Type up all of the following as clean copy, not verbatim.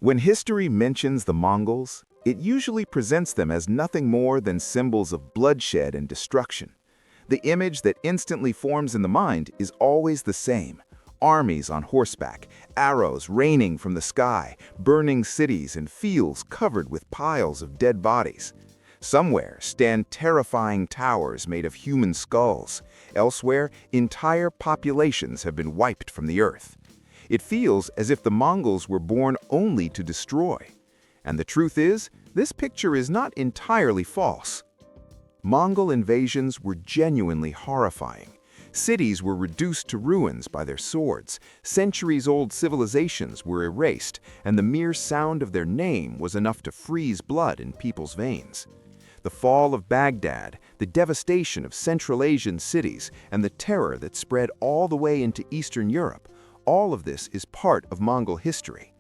When history mentions the Mongols, it usually presents them as nothing more than symbols of bloodshed and destruction. The image that instantly forms in the mind is always the same: armies on horseback, arrows raining from the sky, burning cities and fields covered with piles of dead bodies. Somewhere stand terrifying towers made of human skulls. Elsewhere, entire populations have been wiped from the earth. It feels as if the Mongols were born only to destroy. And the truth is, this picture is not entirely false. Mongol invasions were genuinely horrifying. Cities were reduced to ruins by their swords, centuries-old civilizations were erased, and the mere sound of their name was enough to freeze blood in people's veins. The fall of Baghdad, the devastation of Central Asian cities, and the terror that spread all the way into Eastern Europe, all of this is part of Mongol history.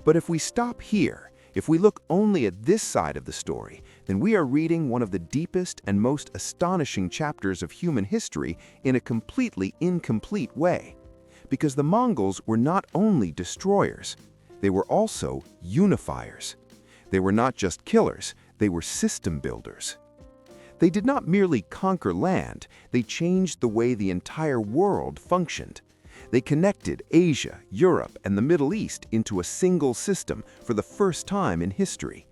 But if we stop here, if we look only at this side of the story, then we are reading one of the deepest and most astonishing chapters of human history in a completely incomplete way. Because the Mongols were not only destroyers, they were also unifiers. They were not just killers, they were system builders. They did not merely conquer land, they changed the way the entire world functioned. They connected Asia, Europe, and the Middle East into a single system for the first time in history.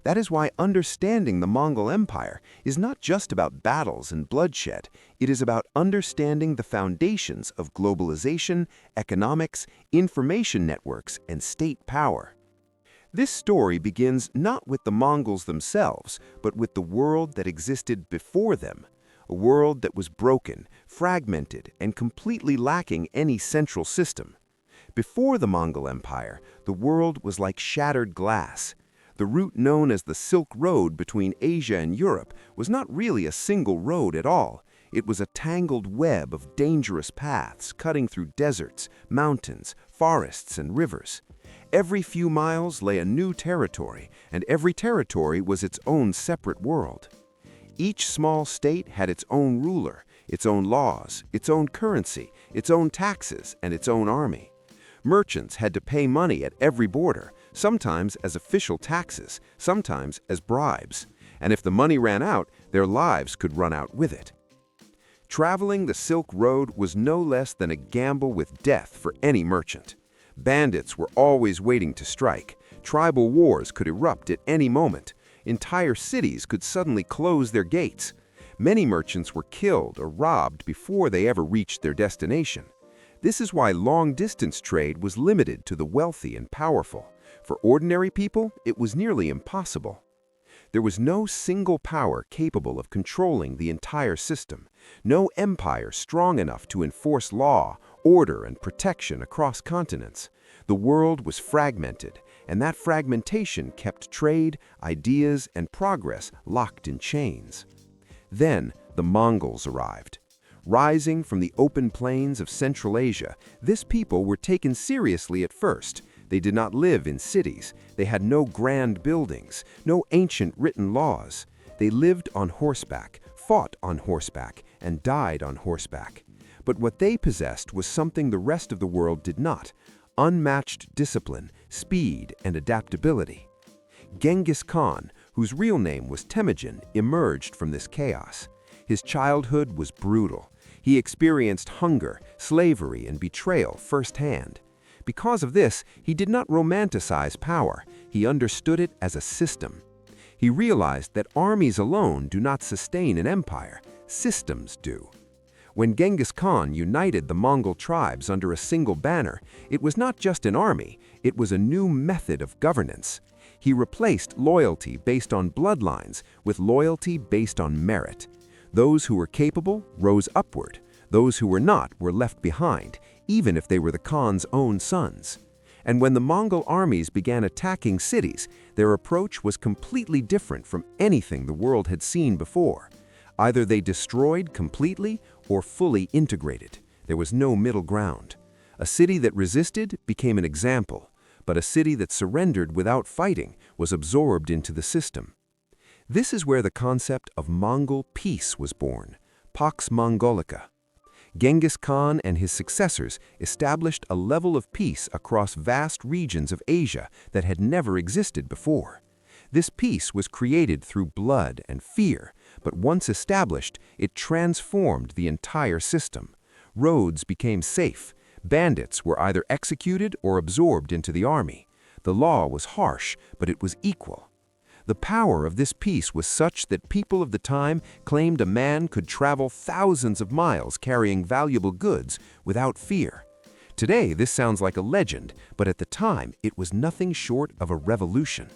That is why understanding the Mongol Empire is not just about battles and bloodshed, it is about understanding the foundations of globalization, economics, information networks, and state power. This story begins not with the Mongols themselves, but with the world that existed before them. A world that was broken, fragmented, and completely lacking any central system. Before the Mongol Empire, the world was like shattered glass. The route known as the Silk Road between Asia and Europe was not really a single road at all. It was a tangled web of dangerous paths cutting through deserts, mountains, forests, and rivers. Every few miles lay a new territory, and every territory was its own separate world. Each small state had its own ruler, its own laws, its own currency, its own taxes, and its own army. Merchants had to pay money at every border, sometimes as official taxes, sometimes as bribes. And if the money ran out, their lives could run out with it. Traveling the Silk Road was no less than a gamble with death for any merchant. Bandits were always waiting to strike. Tribal wars could erupt at any moment. Entire cities could suddenly close their gates. Many merchants were killed or robbed before they ever reached their destination. This is why long-distance trade was limited to the wealthy and powerful. For ordinary people, it was nearly impossible. There was no single power capable of controlling the entire system, no empire strong enough to enforce law, order, and protection across continents. The world was fragmented, and that fragmentation kept trade, ideas, and progress locked in chains. Then the Mongols arrived. Rising from the open plains of Central Asia, this people were taken seriously at first. They did not live in cities. They had no grand buildings, no ancient written laws. They lived on horseback, fought on horseback, and died on horseback. But what they possessed was something the rest of the world did not: unmatched discipline, speed, and adaptability. Genghis Khan, whose real name was Temujin, emerged from this chaos. His childhood was brutal. He experienced hunger, slavery, and betrayal firsthand. Because of this, he did not romanticize power. He understood it as a system. He realized that armies alone do not sustain an empire. Systems do. When Genghis Khan united the Mongol tribes under a single banner, it was not just an army, it was a new method of governance. He replaced loyalty based on bloodlines with loyalty based on merit. Those who were capable rose upward. Those who were not were left behind, even if they were the Khan's own sons. And when the Mongol armies began attacking cities, their approach was completely different from anything the world had seen before. Either they destroyed completely or fully integrated. There was no middle ground. A city that resisted became an example, but a city that surrendered without fighting was absorbed into the system. This is where the concept of Mongol peace was born, Pax Mongolica. Genghis Khan and his successors established a level of peace across vast regions of Asia that had never existed before. This peace was created through blood and fear, but once established, it transformed the entire system. Roads became safe. Bandits were either executed or absorbed into the army. The law was harsh, but it was equal. The power of this peace was such that people of the time claimed a man could travel thousands of miles carrying valuable goods without fear. Today, this sounds like a legend, but at the time, it was nothing short of a revolution.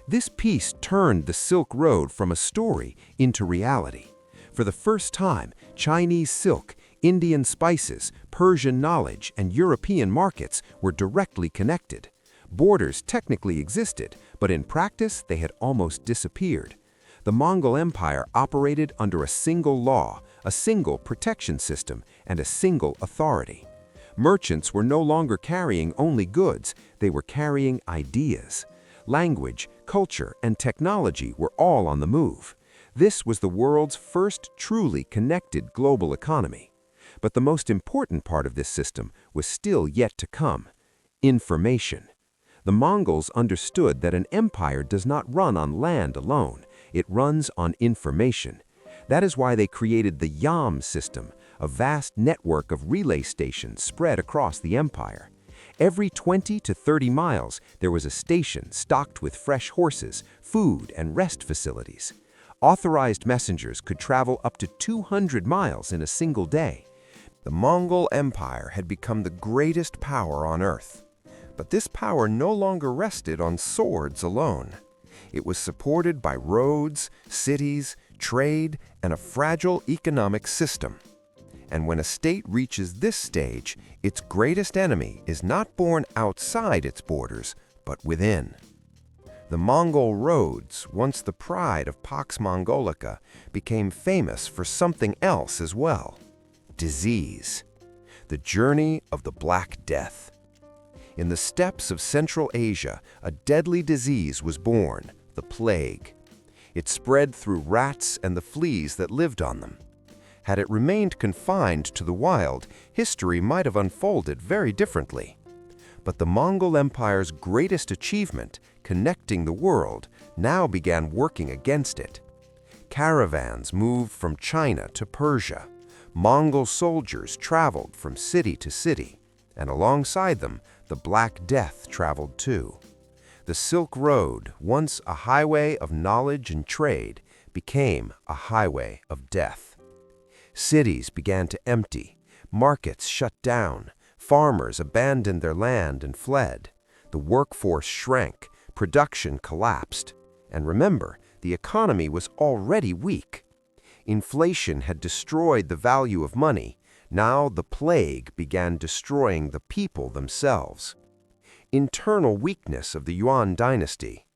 This peace turned the Silk Road from a story into reality. For the first time, Chinese silk, Indian spices, Persian knowledge, and European markets were directly connected. Borders technically existed, but in practice they had almost disappeared. The Mongol Empire operated under a single law, a single protection system, and a single authority. Merchants were no longer carrying only goods, they were carrying ideas. Language, culture, and technology were all on the move. This was the world's first truly connected global economy. But the most important part of this system was still yet to come: information. The Mongols understood that an empire does not run on land alone, it runs on information. That is why they created the Yam system, a vast network of relay stations spread across the empire. Every 20 to 30 miles, there was a station stocked with fresh horses, food, and rest facilities. Authorized messengers could travel up to 200 miles in a single day. The Mongol Empire had become the greatest power on earth. But this power no longer rested on swords alone. It was supported by roads, cities, trade, and a fragile economic system. And when a state reaches this stage, its greatest enemy is not born outside its borders, but within. The Mongol roads, once the pride of Pax Mongolica, became famous for something else as well: disease. The journey of the Black Death. In the steppes of Central Asia, a deadly disease was born, the plague. It spread through rats and the fleas that lived on them. Had it remained confined to the wild, history might have unfolded very differently. But the Mongol Empire's greatest achievement, connecting the world, now began working against it. Caravans moved from China to Persia. Mongol soldiers traveled from city to city, and alongside them, the Black Death traveled too. The Silk Road, once a highway of knowledge and trade, became a highway of death. Cities began to empty, markets shut down, farmers abandoned their land and fled. The workforce shrank, production collapsed. And remember, the economy was already weak. Inflation had destroyed the value of money. Now the plague began destroying the people themselves. Internal weakness of the Yuan Dynasty.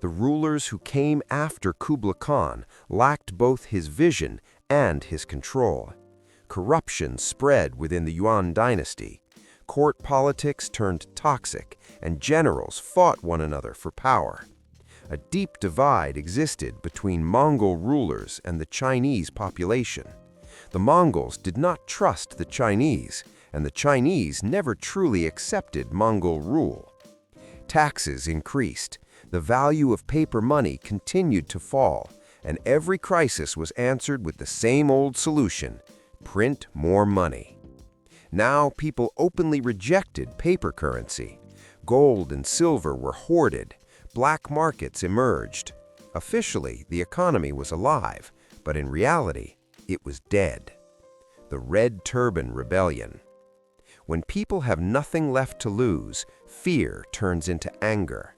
The rulers who came after Kublai Khan lacked both his vision and his control. Corruption spread within the Yuan Dynasty. Court politics turned toxic, and generals fought one another for power. A deep divide existed between Mongol rulers and the Chinese population. The Mongols did not trust the Chinese, and the Chinese never truly accepted Mongol rule. Taxes increased, the value of paper money continued to fall, and every crisis was answered with the same old solution: print more money. Now people openly rejected paper currency. Gold and silver were hoarded. Black markets emerged. Officially, the economy was alive, but in reality, it was dead. The Red Turban Rebellion. When people have nothing left to lose, fear turns into anger.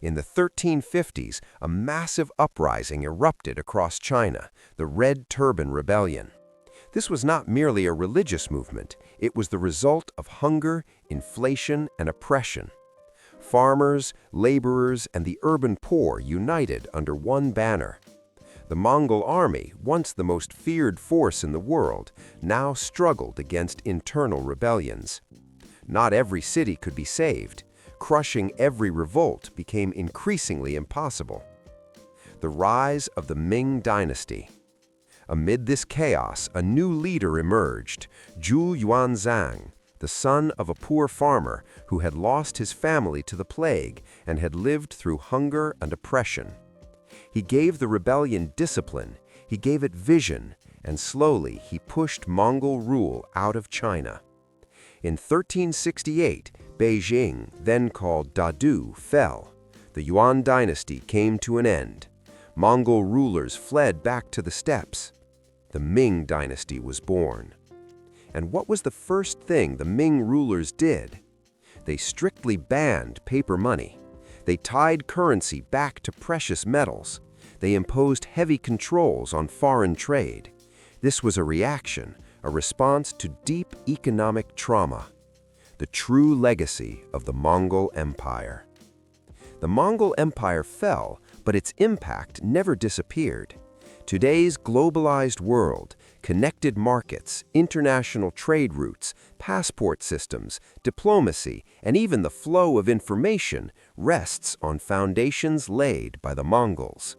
In the 1350s, a massive uprising erupted across China, the Red Turban Rebellion. This was not merely a religious movement, it was the result of hunger, inflation, and oppression. Farmers, laborers, and the urban poor united under one banner. The Mongol army, once the most feared force in the world, now struggled against internal rebellions. Not every city could be saved. Crushing every revolt became increasingly impossible. The rise of the Ming Dynasty. Amid this chaos, a new leader emerged, Zhu Yuanzhang, the son of a poor farmer who had lost his family to the plague and had lived through hunger and oppression. He gave the rebellion discipline, he gave it vision, and slowly he pushed Mongol rule out of China. In 1368, Beijing, then called Dadu, fell. The Yuan Dynasty came to an end. Mongol rulers fled back to the steppes. The Ming Dynasty was born. And what was the first thing the Ming rulers did? They strictly banned paper money. They tied currency back to precious metals. They imposed heavy controls on foreign trade. This was a reaction, a response to deep economic trauma. The true legacy of the Mongol Empire. The Mongol Empire fell, but its impact never disappeared. Today's globalized world, connected markets, international trade routes, passport systems, diplomacy, and even the flow of information rests on foundations laid by the Mongols.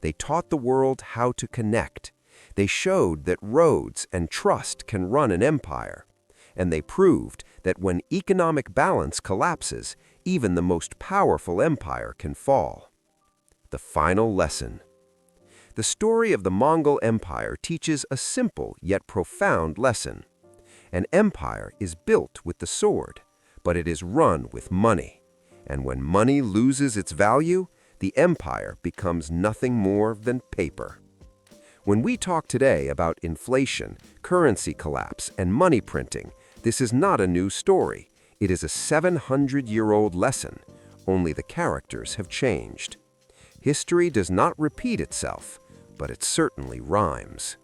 They taught the world how to connect. They showed that roads and trust can run an empire. And they proved that when economic balance collapses, even the most powerful empire can fall. The final lesson. The story of the Mongol Empire teaches a simple yet profound lesson. An empire is built with the sword, but it is run with money. And when money loses its value, the empire becomes nothing more than paper. When we talk today about inflation, currency collapse, and money printing, this is not a new story. It is a 700-year-old lesson, only the characters have changed. History does not repeat itself, but it certainly rhymes.